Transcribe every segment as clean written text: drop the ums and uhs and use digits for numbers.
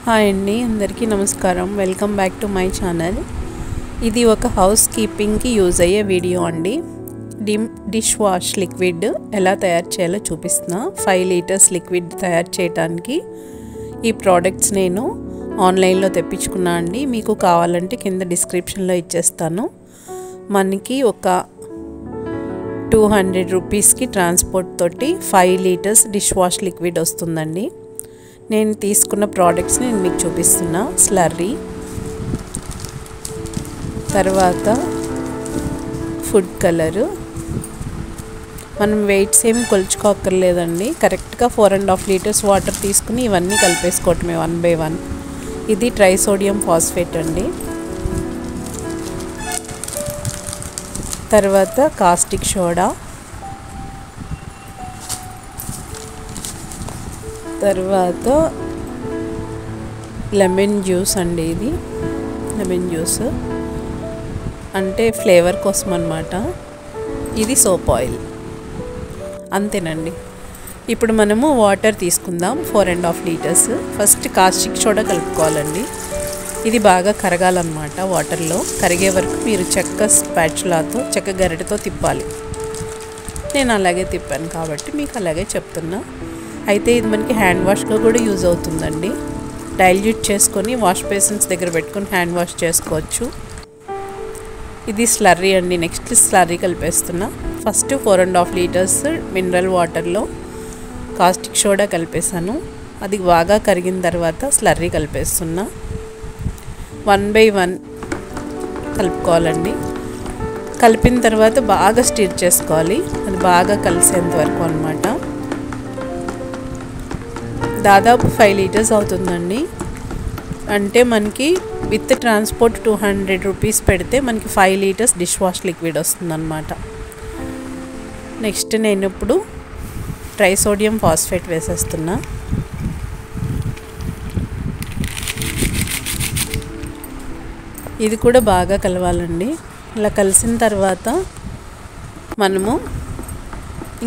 Hi అండి, అందరికీ నమస్కారం. Welcome back to my channel. ఇది ఒక హౌస్ కీపింగ్కి యూజ్ అయ్యే వీడియో అండి. డిష్ వాష్ లిక్విడ్ ఎలా తయారు చేయాలో చూపిస్తున్నా. 5 లీటర్స్ లిక్విడ్ తయారు చేయడానికి ఈ ప్రోడక్ట్స్ నేను ఆన్లైన్లో తెప్పించుకున్నా అండి. మీకు కావాలంటే కింద డిస్క్రిప్షన్లో ఇచ్చేస్తాను. మనకి ఒక 200 రూపీస్కి ట్రాన్స్పోర్ట్ తోటి 5 లీటర్స్ డిష్ వాష్ లిక్విడ్ వస్తుందండి. నేను తీసుకున్న ప్రోడక్ట్స్ని నేను మీకు చూపిస్తున్నా. స్లర్రీ, తర్వాత ఫుడ్ కలరు. మనం వెయిట్స్ ఏమి కొలుచుకోక్కర్లేదండి. కరెక్ట్గా 4.5 లీటర్స్ వాటర్ తీసుకుని ఇవన్నీ కలిపేసుకోవటమే 1 by 1. ఇది ట్రైసోడియం ఫాస్ఫేట్ అండి. తర్వాత కాస్టిక్ సోడా, తర్వాత లెమన్ జ్యూస్ అండి. ఇది లెమన్ జ్యూస్ అంటే ఫ్లేవర్ కోసం అన్నమాట. ఇది సోప్ ఆయిల్. అంతేనండి. ఇప్పుడు మనము వాటర్ తీసుకుందాం. 4.5 లీటర్స్. ఫస్ట్ కాస్టిక్ సోడా కలుపుకోవాలండి. ఇది బాగా కరగాలన్నమాట. వాటర్లో కరిగే వరకు మీరు చెక్క గరిటెతో తిప్పాలి. నేను అలాగే తిప్పాను కాబట్టి మీకు అలాగే చెప్తున్నా. అయితే ఇది మనకి హ్యాండ్ వాష్గా కూడా యూజ్ అవుతుందండి. డైల్యూట్ చేసుకొని వాష్ బేసిన్స్ దగ్గర పెట్టుకొని హ్యాండ్ వాష్ చేసుకోవచ్చు. ఇది స్లర్రీ అండి. నెక్స్ట్ స్లర్రీ కలిపేస్తున్నా. ఫస్ట్ 4.5 లీటర్స్ మినరల్ వాటర్లో కాస్టిక్ సోడా కలిపేసాను. అది బాగా కరిగిన తర్వాత స్లర్రీ కలిపేస్తున్నా. 1 by 1 కలుపుకోవాలండి. కలిపిన తర్వాత బాగా స్టిర్ చేసుకోవాలి. అది బాగా కలిసేంత వరకు అన్నమాట. దాదాపు 5 లీటర్స్ అవుతుందండి. అంటే మనకి విత్ ట్రాన్స్పోర్ట్ 200 రూపీస్ పెడితే మనకి 5 లీటర్స్ డిష్ వాష్ లిక్విడ్ వస్తుందన్నమాట. నెక్స్ట్ నేను ఇప్పుడు ట్రైసోడియం ఫాస్ఫేట్ వేసేస్తున్నా. ఇది కూడా బాగా కలవాలండి. ఇలా కలిసిన తర్వాత మనము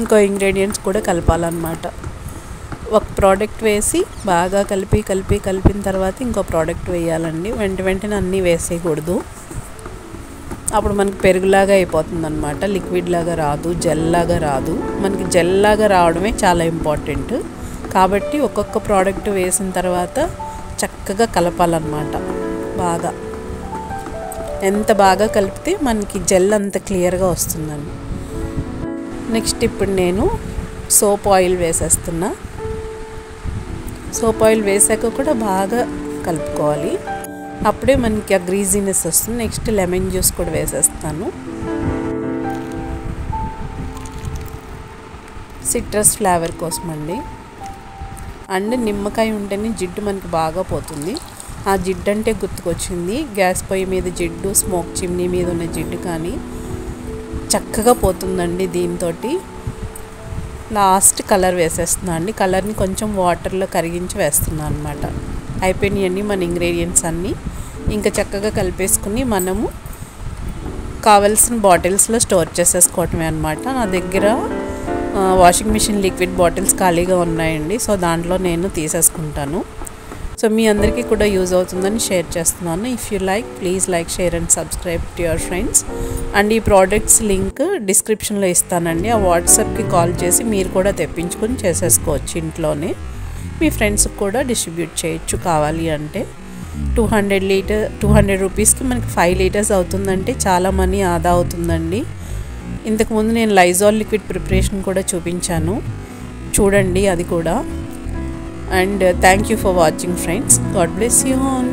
ఇంకో ఇంగ్రీడియంట్స్ కూడా కలపాలన్నమాట. ఒక ప్రోడక్ట్ వేసి బాగా కలిపిన తర్వాత ఇంకో ప్రోడక్ట్ వేయాలండి. వెంటనే అన్నీ వేసేయకూడదు. అప్పుడు మనకి పెరుగులాగా అయిపోతుంది అన్నమాట. లిక్విడ్ లాగా రాదు, జెల్ లాగా రాదు. మనకి జెల్ లాగా రావడమే చాలా ఇంపార్టెంట్. కాబట్టి ఒక్కొక్క ప్రోడక్ట్ వేసిన తర్వాత చక్కగా కలపాలన్నమాట. బాగా ఎంత బాగా కలిపితే మనకి జెల్ అంత క్లియర్గా వస్తుందండి. నెక్స్ట్ ఇప్పుడు నేను సోప్ ఆయిల్ వేసేస్తున్నా. సోప్ ఆయిల్ వేసాక కూడా బాగా కలుపుకోవాలి. అప్పుడే మనకి ఆ గ్రీజీనెస్ వస్తుంది. నెక్స్ట్ లెమన్ జ్యూస్ కూడా వేసేస్తాను. సిట్రస్ ఫ్లేవర్ కోసం అండి. అండ్ నిమ్మకాయ ఉంటేనే జిడ్డు మనకి బాగా పోతుంది. ఆ జిడ్డు అంటే గుర్తుకొచ్చింది. గ్యాస్ పొయ్యి మీద జిడ్డు, స్మోక్ చిమ్నీ మీద ఉన్న జిడ్డు కానీ చక్కగా పోతుందండి దీంతో. లాస్ట్ కలర్ వేసేస్తున్నా అండి. కలర్ని కొంచెం వాటర్లో కరిగించి వేస్తున్నాను అనమాట. అయిపోయినాయండి మన ఇంగ్రీడియంట్స్ అన్నీ. ఇంకా చక్కగా కలిపేసుకుని మనము కావాల్సిన బాటిల్స్లో స్టోర్ చేసేసుకోవటమే అనమాట. నా దగ్గర వాషింగ్ మిషన్ లిక్విడ్ బాటిల్స్ ఖాళీగా ఉన్నాయండి. సో దాంట్లో నేను తీసేసుకుంటాను. సో మీ అందరికీ కూడా యూజ్ అవుతుందని షేర్ చేస్తున్నాను. If you like, please like, share and subscribe to your friends. And ఈ ప్రోడక్ట్స్ లింక్ డిస్క్రిప్షన్లో ఇస్తానండి. ఆ వాట్సాప్కి కాల్ చేసి మీరు కూడా తెప్పించుకొని చేసేసుకోవచ్చు ఇంట్లోనే. మీ ఫ్రెండ్స్కి కూడా డిస్ట్రిబ్యూట్ చేయొచ్చు కావాలి అంటే. 200 రూపీస్కి మనకి 5 లీటర్స్ అవుతుందంటే చాలా మనీ ఆదా అవుతుందండి. ఇంతకుముందు నేను లైజాల్ లిక్విడ్ ప్రిపరేషన్ కూడా చూపించాను, చూడండి అది కూడా. And thank you for watching, friends. God bless you all.